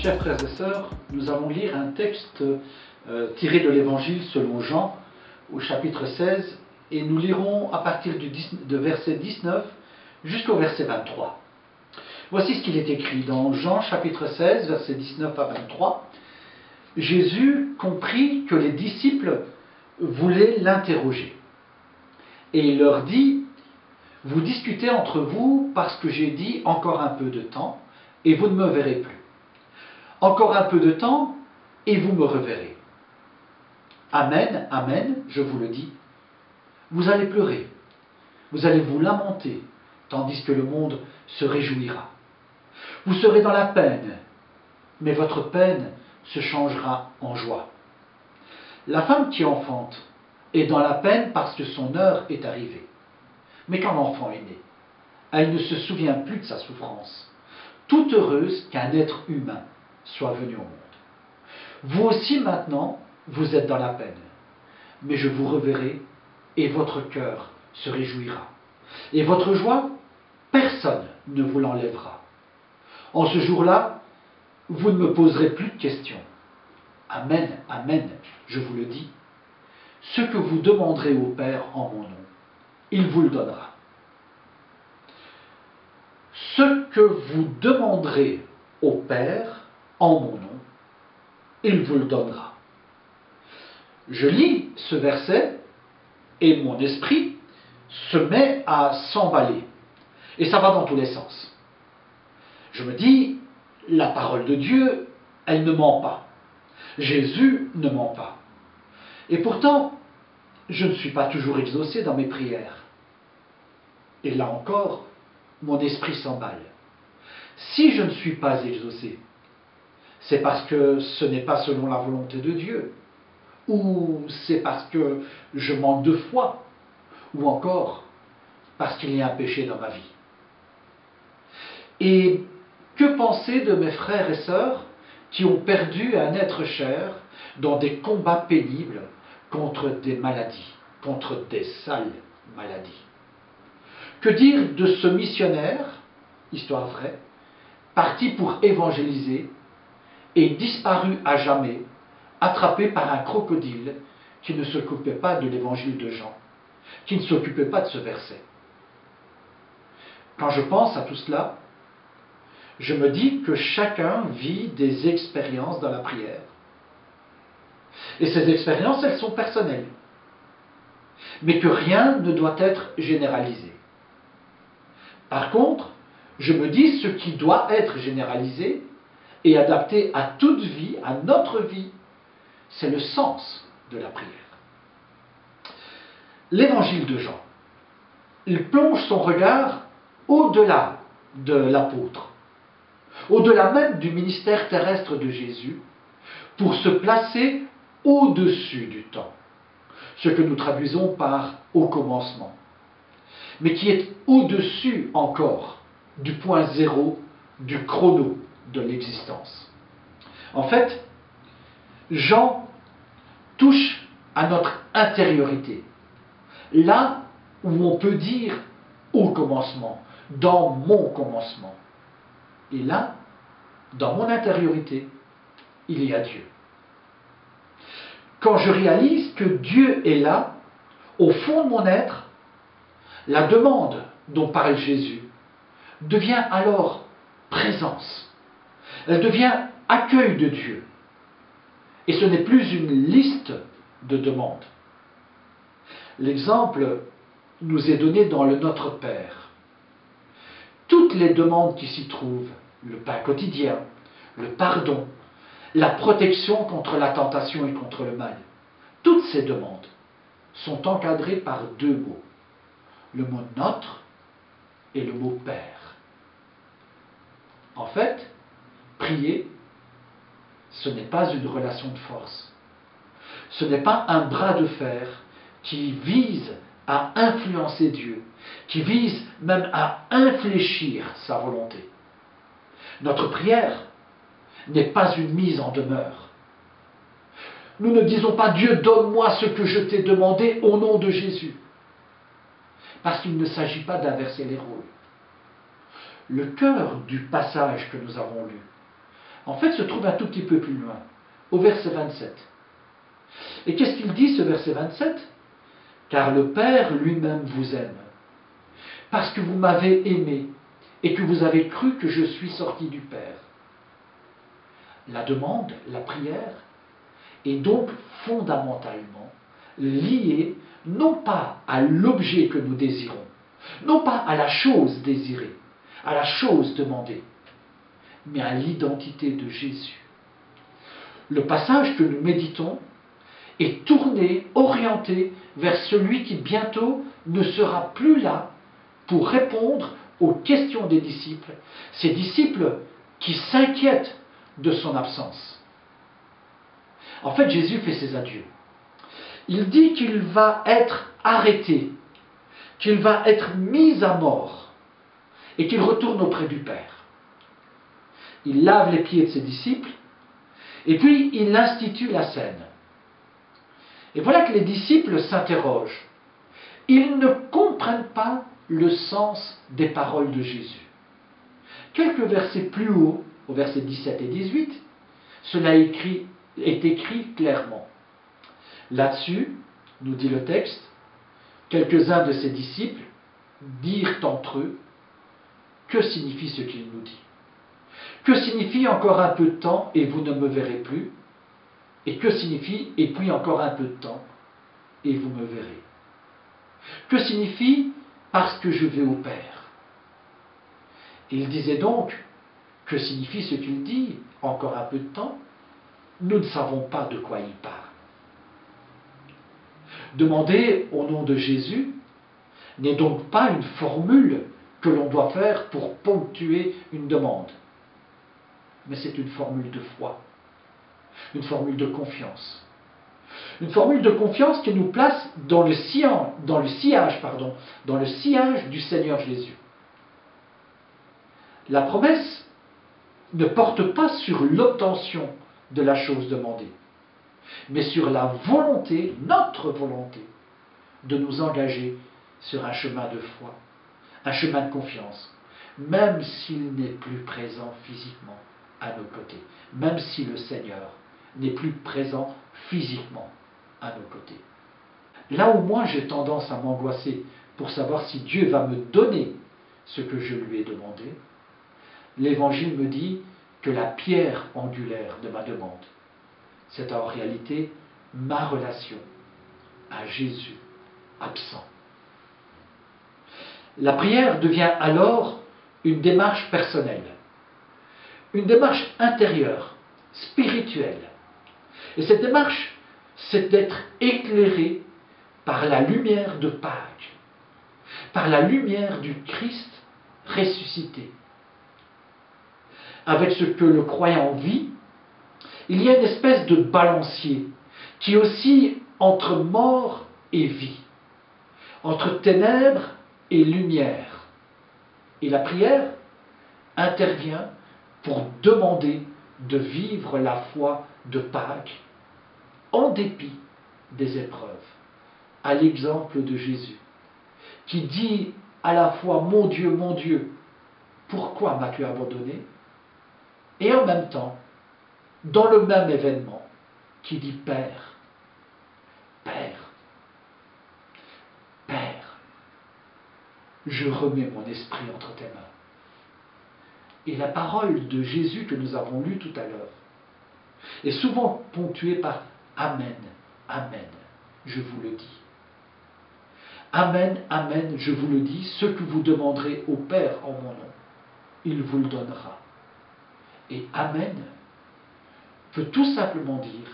Chers frères et sœurs, nous allons lire un texte tiré de l'Évangile selon Jean, au chapitre 16, et nous lirons à partir de verset 19 jusqu'au verset 23. Voici ce qu'il est écrit dans Jean chapitre 16, versets 19 à 23. Jésus comprit que les disciples voulaient l'interroger. Et il leur dit, « Vous discutez entre vous parce que j'ai dit encore un peu de temps, et vous ne me verrez plus. Encore un peu de temps, et vous me reverrez. Amen, amen, je vous le dis. Vous allez pleurer, vous allez vous lamenter, tandis que le monde se réjouira. Vous serez dans la peine, mais votre peine se changera en joie. La femme qui enfante est dans la peine parce que son heure est arrivée. Mais quand l'enfant est né, elle ne se souvient plus de sa souffrance, toute heureuse qu'un être humain soit venu au monde. Vous aussi maintenant, vous êtes dans la peine, mais je vous reverrai et votre cœur se réjouira. Et votre joie, personne ne vous l'enlèvera. En ce jour-là, vous ne me poserez plus de questions. Amen, amen, je vous le dis. Ce que vous demanderez au Père en mon nom, il vous le donnera. Ce que vous demanderez au Père en mon nom, il vous le donnera. Je lis ce verset et mon esprit se met à s'emballer. Et ça va dans tous les sens. Je me dis, la parole de Dieu, elle ne ment pas. Jésus ne ment pas. Et pourtant, je ne suis pas toujours exaucé dans mes prières. Et là encore, mon esprit s'emballe. Si je ne suis pas exaucé, c'est parce que ce n'est pas selon la volonté de Dieu, ou c'est parce que je manque de foi, ou encore parce qu'il y a un péché dans ma vie. Et que penser de mes frères et sœurs qui ont perdu un être cher dans des combats pénibles contre des maladies, contre des sales maladies? Que dire de ce missionnaire, histoire vraie, parti pour évangéliser et disparu à jamais, attrapé par un crocodile qui ne s'occupait pas de l'évangile de Jean, qui ne s'occupait pas de ce verset? Quand je pense à tout cela, je me dis que chacun vit des expériences dans la prière. Et ces expériences, elles sont personnelles. Mais que rien ne doit être généralisé. Par contre, je me dis ce qui doit être généralisé et adapté à toute vie, à notre vie, c'est le sens de la prière. L'évangile de Jean, il plonge son regard au-delà de l'apôtre, au-delà même du ministère terrestre de Jésus, pour se placer au-dessus du temps, ce que nous traduisons par au commencement, mais qui est au-dessus encore du point zéro, du chrono de l'existence. En fait, Jean touche à notre intériorité, là où on peut dire au commencement, dans mon commencement. Et là, dans mon intériorité, il y a Dieu. Quand je réalise que Dieu est là, au fond de mon être, la demande dont parle Jésus devient alors présence. Elle devient accueil de Dieu. Et ce n'est plus une liste de demandes. L'exemple nous est donné dans le Notre Père. Toutes les demandes qui s'y trouvent, le pain quotidien, le pardon, la protection contre la tentation et contre le mal, toutes ces demandes sont encadrées par deux mots, le mot notre et le mot Père. En fait, prier, ce n'est pas une relation de force. Ce n'est pas un bras de fer qui vise à influencer Dieu, qui vise même à infléchir sa volonté. Notre prière n'est pas une mise en demeure. Nous ne disons pas « Dieu, donne-moi ce que je t'ai demandé au nom de Jésus ». Parce qu'il ne s'agit pas d'inverser les rôles. Le cœur du passage que nous avons lu en fait, se trouve un tout petit peu plus loin, au verset 27. Et qu'est-ce qu'il dit, ce verset 27 ? Car le Père lui-même vous aime, parce que vous m'avez aimé et que vous avez cru que je suis sorti du Père. La demande, la prière, est donc fondamentalement liée non pas à l'objet que nous désirons, non pas à la chose désirée, à la chose demandée, mais à l'identité de Jésus. Le passage que nous méditons est tourné, orienté vers celui qui bientôt ne sera plus là pour répondre aux questions des disciples, ces disciples qui s'inquiètent de son absence. En fait, Jésus fait ses adieux. Il dit qu'il va être arrêté, qu'il va être mis à mort et qu'il retourne auprès du Père. Il lave les pieds de ses disciples et puis il institue la scène. Et voilà que les disciples s'interrogent. Ils ne comprennent pas le sens des paroles de Jésus. Quelques versets plus haut, au verset 17 et 18, cela est écrit clairement. Là-dessus, nous dit le texte, quelques-uns de ses disciples dirent entre eux, que signifie ce qu'il nous dit ? Que signifie encore un peu de temps et vous ne me verrez plus ? Et que signifie et puis encore un peu de temps et vous me verrez ? Que signifie parce que je vais au Père ? Il disait donc, que signifie ce qu'il dit, encore un peu de temps ? Nous ne savons pas de quoi il parle. Demander au nom de Jésus n'est donc pas une formule que l'on doit faire pour ponctuer une demande, mais c'est une formule de foi, une formule de confiance. Une formule de confiance qui nous place dans le sillage du Seigneur Jésus. La promesse ne porte pas sur l'obtention de la chose demandée, mais sur la volonté, notre volonté, de nous engager sur un chemin de foi, un chemin de confiance, même s'il n'est plus présent physiquement à nos côtés, même si le Seigneur n'est plus présent physiquement à nos côtés. Là où moi j'ai tendance à m'angoisser pour savoir si Dieu va me donner ce que je lui ai demandé, l'Évangile me dit que la pierre angulaire de ma demande, c'est en réalité ma relation à Jésus absent. La prière devient alors une démarche personnelle, une démarche intérieure, spirituelle. Et cette démarche, c'est d'être éclairé par la lumière de Pâques, par la lumière du Christ ressuscité. Avec ce que le croyant vit, il y a une espèce de balancier qui oscille entre mort et vie, entre ténèbres et lumière. Et la prière intervient pour demander de vivre la foi de Pâques en dépit des épreuves, à l'exemple de Jésus, qui dit à la fois « Mon Dieu, pourquoi m'as-tu abandonné ?» et en même temps, dans le même événement, qui dit « Père, je remets mon esprit entre tes mains. » Et la parole de Jésus que nous avons lue tout à l'heure est souvent ponctuée par « Amen, Amen, je vous le dis. » Amen, Amen, je vous le dis, ce que vous demanderez au Père en mon nom, il vous le donnera. Et Amen veut tout simplement dire,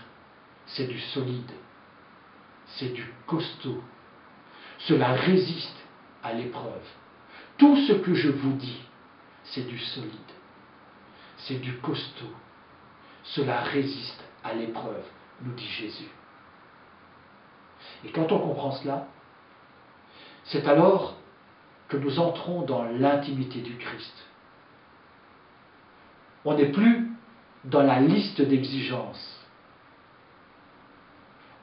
c'est du solide, c'est du costaud. Cela résiste à l'épreuve. Tout ce que je vous dis, c'est du solide, c'est du costaud. Cela résiste à l'épreuve, nous dit Jésus. Et quand on comprend cela, c'est alors que nous entrons dans l'intimité du Christ. On n'est plus dans la liste d'exigences.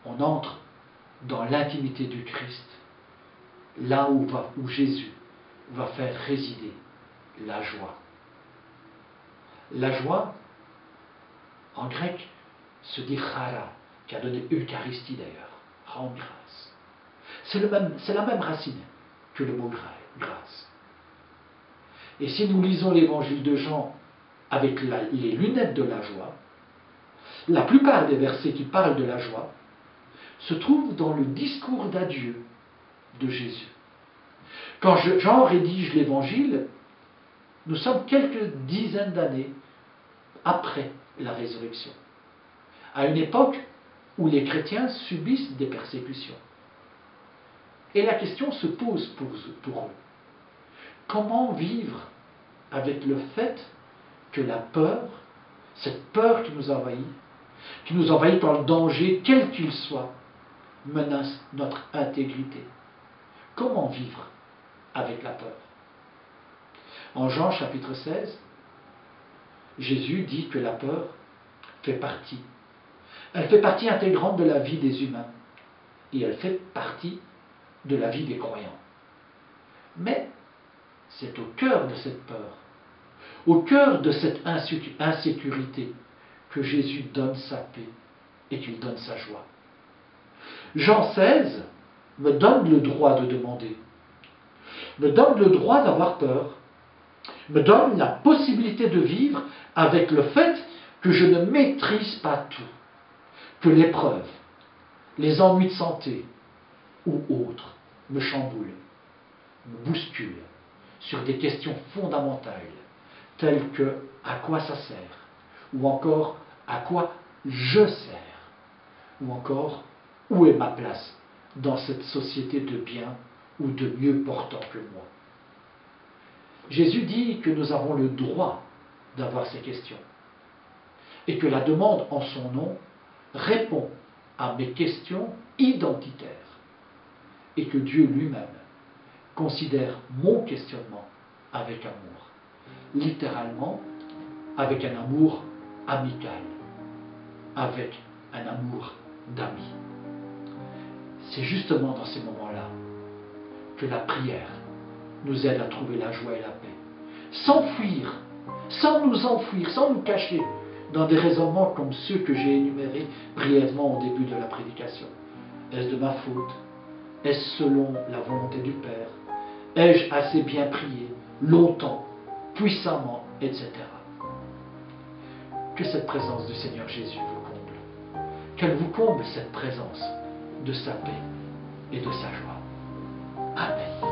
On entre dans l'intimité du Christ, là où Jésus va faire résider la joie. La joie, en grec, se dit chara, qui a donné Eucharistie d'ailleurs, rendre grâce. C'est la même racine que le mot grâce. Et si nous lisons l'évangile de Jean avec les lunettes de la joie, la plupart des versets qui parlent de la joie se trouvent dans le discours d'adieu de Jésus. Quand Jean rédige l'évangile, nous sommes quelques dizaines d'années après la résurrection, à une époque où les chrétiens subissent des persécutions. Et la question se pose pour eux. Comment vivre avec le fait que la peur, cette peur qui nous envahit par le danger, quel qu'il soit, menace notre intégrité? Comment vivre avec la peur? En Jean chapitre 16, Jésus dit que la peur fait partie. Elle fait partie intégrante de la vie des humains. Et elle fait partie de la vie des croyants. Mais c'est au cœur de cette peur, au cœur de cette insécurité, que Jésus donne sa paix et qu'il donne sa joie. Jean 16 me donne le droit de demander, me donne le droit d'avoir peur, me donne la possibilité de vivre avec le fait que je ne maîtrise pas tout, que l'épreuve, les ennuis de santé ou autres me chamboulent, me bousculent sur des questions fondamentales telles que à quoi ça sert, ou encore à quoi je sers, ou encore où est ma place dans cette société de bien ou de mieux portants que moi. Jésus dit que nous avons le droit d'avoir ces questions et que la demande en son nom répond à mes questions identitaires et que Dieu lui-même considère mon questionnement avec amour, littéralement avec un amour amical, avec un amour d'ami. C'est justement dans ces moments-là que la prière nous aide à trouver la joie et la paix, sans fuir, sans nous enfuir, sans nous cacher dans des raisonnements comme ceux que j'ai énumérés brièvement au début de la prédication. Est-ce de ma faute? Est-ce selon la volonté du Père? Ai-je assez bien prié, longtemps, puissamment, etc. Que cette présence du Seigneur Jésus vous comble. Qu'elle vous comble cette présence de sa paix et de sa joie. Amen.